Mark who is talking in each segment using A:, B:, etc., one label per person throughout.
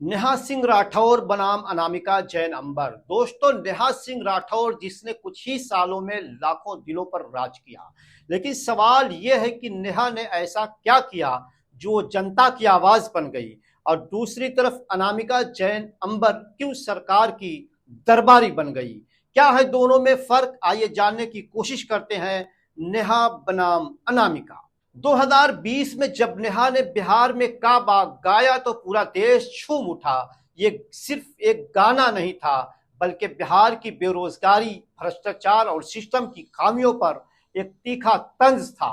A: नेहा सिंह राठौर बनाम अनामिका जैन अंबर। दोस्तों, नेहा सिंह राठौर जिसने कुछ ही सालों में लाखों दिलों पर राज किया, लेकिन सवाल यह है कि नेहा ने ऐसा क्या किया जो जनता की आवाज बन गई, और दूसरी तरफ अनामिका जैन अंबर क्यों सरकार की दरबारी बन गई। क्या है दोनों में फर्क, आइए जानने की कोशिश करते हैं। नेहा बनाम अनामिका। 2020 में जब नेहा ने बिहार में का बाग गाया तो पूरा देश झूम उठा। ये सिर्फ एक गाना नहीं था, बल्कि बिहार की बेरोजगारी, भ्रष्टाचार और सिस्टम की खामियों पर एक तीखा तंज था।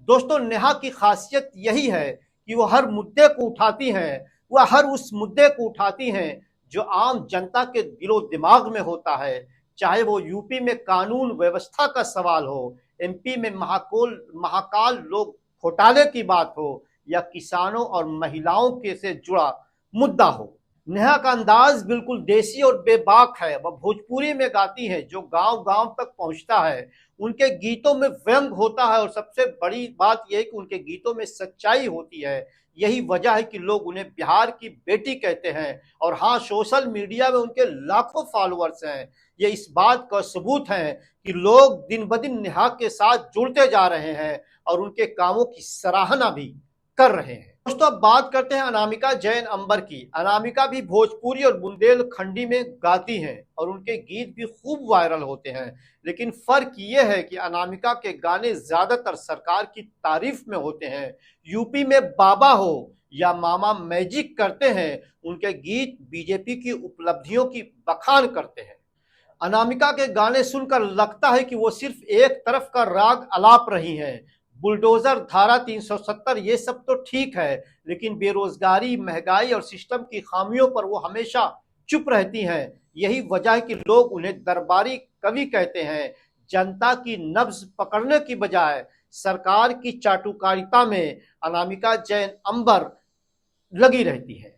A: दोस्तों, नेहा की खासियत यही है कि वो हर मुद्दे को उठाती हैं। वह हर उस मुद्दे को उठाती हैं जो आम जनता के दिलो दिमाग में होता है, चाहे वो यूपी में कानून व्यवस्था का सवाल हो, एमपी में महाकाल लोग घोटाले की बात हो, या किसानों और महिलाओं के से जुड़ा मुद्दा हो। नेहा का अंदाज बिल्कुल देसी और बेबाक है। वह भोजपुरी में गाती है जो गांव गांव तक पहुंचता है। उनके गीतों में व्यंग होता है और सबसे बड़ी बात यह है कि उनके गीतों में सच्चाई होती है। यही वजह है कि लोग उन्हें बिहार की बेटी कहते हैं। और हाँ, सोशल मीडिया में उनके लाखों फॉलोअर्स हैं। ये इस बात का सबूत है कि लोग दिन ब दिन नेहा के साथ जुड़ते जा रहे हैं और उनके कामों की सराहना भी कर रहे हैं। दोस्तों, अब बात करते हैं अनामिका जैन अंबर की। अनामिका भी भोजपुरी और बुंदेलखंडी में गाती हैं और उनके गीत भी खूब वायरल होते हैं। लेकिन फर्क ये है कि अनामिका के गाने ज्यादातर सरकार की तारीफ में होते हैं। यूपी में बाबा हो या मामा मैजिक करते हैं, उनके गीत बीजेपी की उपलब्धियों की बखान करते हैं। अनामिका के गाने सुनकर लगता है कि वो सिर्फ एक तरफ का राग अलाप रही हैं। बुलडोजर, धारा 370 ये सब तो ठीक है, लेकिन बेरोजगारी, महंगाई और सिस्टम की खामियों पर वो हमेशा चुप रहती हैं। यही वजह है कि लोग उन्हें दरबारी कवि कहते हैं। जनता की नब्ज पकड़ने की बजाय सरकार की चाटुकारिता में अनामिका जैन अंबर लगी रहती है।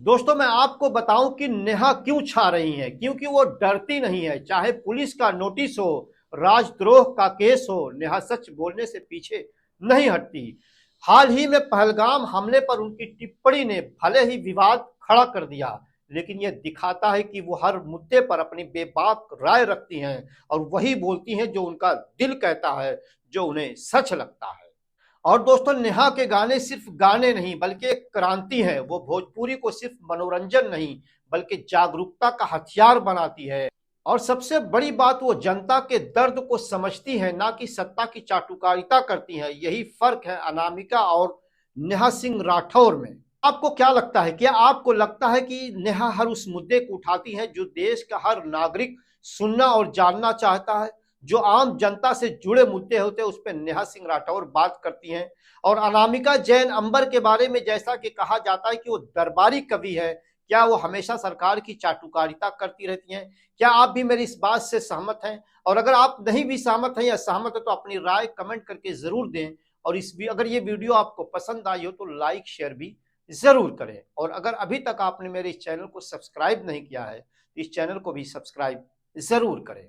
A: दोस्तों, मैं आपको बताऊं कि नेहा क्यों छा रही हैं। क्योंकि वो डरती नहीं है, चाहे पुलिस का नोटिस हो, राजद्रोह का केस हो, नेहा सच बोलने से पीछे नहीं हटती। हाल ही में पहलगाम हमले पर उनकी टिप्पणी ने भले ही विवाद खड़ा कर दिया, लेकिन यह दिखाता है कि वो हर मुद्दे पर अपनी बेबाक राय रखती हैं और वही बोलती हैं जो उनका दिल कहता है, जो उन्हें सच लगता है। और दोस्तों, नेहा के गाने सिर्फ गाने नहीं बल्कि एक क्रांति है। वो भोजपुरी को सिर्फ मनोरंजन नहीं बल्कि जागरूकता का हथियार बनाती है। और सबसे बड़ी बात, वो जनता के दर्द को समझती है, ना कि सत्ता की चाटुकारिता करती है। यही फर्क है अनामिका और नेहा सिंह राठौर में। आपको क्या लगता है? क्या आपको लगता है कि नेहा हर उस मुद्दे को उठाती है जो देश का हर नागरिक सुनना और जानना चाहता है? जो आम जनता से जुड़े मुद्दे होते हैं उस पर नेहा सिंह राठौर बात करती हैं। और अनामिका जैन अंबर के बारे में जैसा कि कहा जाता है कि वो दरबारी कवि है, क्या वो हमेशा सरकार की चाटुकारिता करती रहती हैं? क्या आप भी मेरी इस बात से सहमत हैं? और अगर आप नहीं भी सहमत हैं या सहमत है तो अपनी राय कमेंट करके जरूर दें। और अगर ये वीडियो आपको पसंद आई हो तो लाइक शेयर भी जरूर करें। और अगर अभी तक आपने मेरे इस चैनल को सब्सक्राइब नहीं किया है तो इस चैनल को भी सब्सक्राइब जरूर करें।